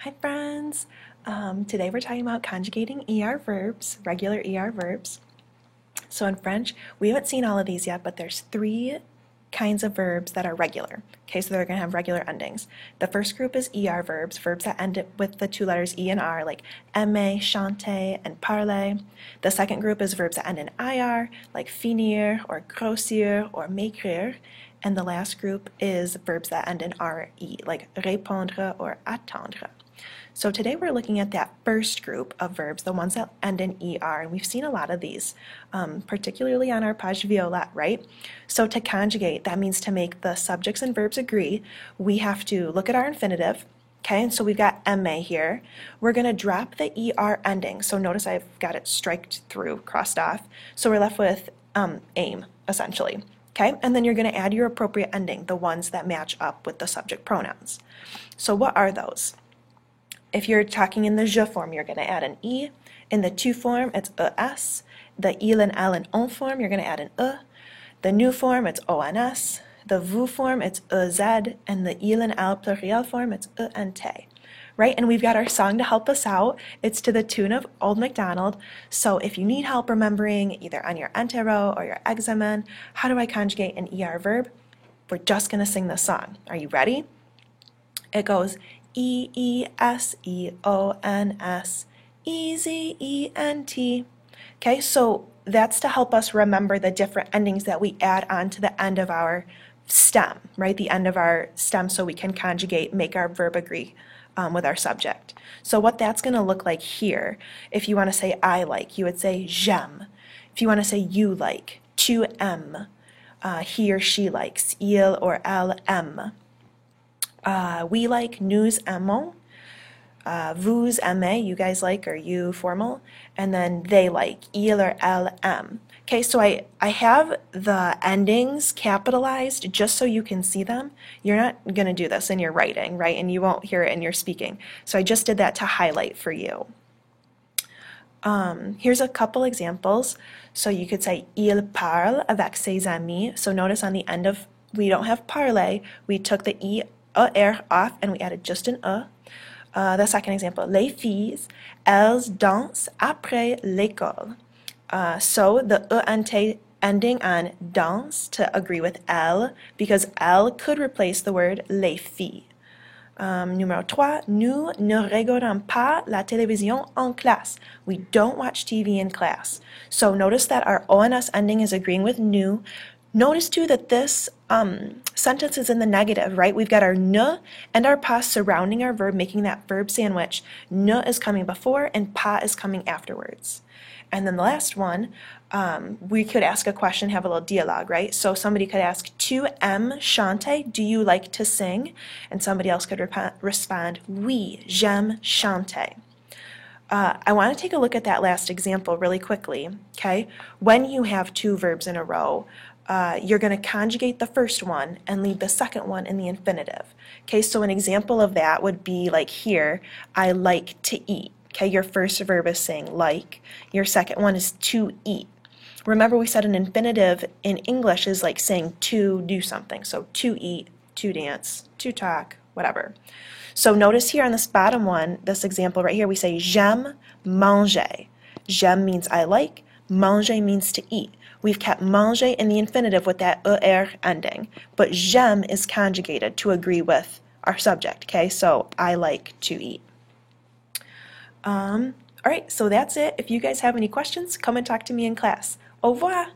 Hi friends! Today we're talking about conjugating ER verbs, regular ER verbs. So in French, we haven't seen all of these yet, but there's three kinds of verbs that are regular. Okay, so they're going to have regular endings. The first group is ER verbs, verbs that end with the two letters E and R, like aimer, chanter, and parler. The second group is verbs that end in IR, like finir, or grossir, or maigrir. And the last group is verbs that end in RE, like répondre or attendre. So today we're looking at that first group of verbs, the ones that end in ER, and we've seen a lot of these, particularly on our page violette, right? So to conjugate, that means to make the subjects and verbs agree, we have to look at our infinitive, okay? And so we've got aimer here. We're going to drop the ER ending. So notice I've got it striked through, crossed off. So we're left with aim, essentially. Okay, and then you're going to add your appropriate ending, the ones that match up with the subject pronouns. So what are those? If you're talking in the je form, you're going to add an e. In the tu form, it's es. The il and elle and on form, you're going to add an e. The nous form, it's ons. The vous form, it's ez. And the il and elle pluriel form, it's ent. Right? And we've got our song to help us out. It's to the tune of Old MacDonald. So if you need help remembering either on your entero or your examen, how do I conjugate an ER verb? We're just going to sing this song. Are you ready? It goes E-E-S-E-O-N-S, E-Z-E-N-T. Okay, so that's to help us remember the different endings that we add on to the end of our stem, right? The end of our stem so we can conjugate, make our verb agree with our subject. So what that's going to look like here, if you want to say I like, you would say j'aime. If you want to say you like, tu aimes. He or she likes, il or elle aime. We like, nous aimons. Vous aimez, you guys like, or you formal. And then they like, il or elle aime. Okay, so I have the endings capitalized just so you can see them. You're not going to do this in your writing, right? And you won't hear it in your speaking. So I just did that to highlight for you. Here's a couple examples. So you could say, il parle avec ses amis. So notice on the end of, we don't have parler. We took the ER off and we added just an E. The second example, les filles, elles dansent après l'école. So the ENT ending on danse to agree with elle, because elle could replace the word les filles. Numéro 3, nous ne regardons pas la télévision en classe. We don't watch TV in class. So notice that our ONS ending is agreeing with nous. Notice too that this sentence is in the negative, right? We've got our ne and our pas surrounding our verb, making that verb sandwich. Ne is coming before and pas is coming afterwards. And then the last one, we could ask a question, have a little dialogue, right? So somebody could ask, tu aimes chanter? Do you like to sing? And somebody else could respond, oui, j'aime chanter. I want to take a look at that last example really quickly, okay? When you have two verbs in a row, you're going to conjugate the first one and leave the second one in the infinitive. Okay, so an example of that would be like here, I like to eat. Okay, your first verb is saying like. Your second one is to eat. Remember we said an infinitive in English is like saying to do something. So to eat, to dance, to talk, whatever. So notice here on this bottom one, this example right here, we say j'aime manger. J'aime means I like, manger means to eat. We've kept manger in the infinitive with that er ending, but j'aime is conjugated to agree with our subject, okay? So I like to eat. All right, so that's it. If you guys have any questions, come and talk to me in class. Au revoir!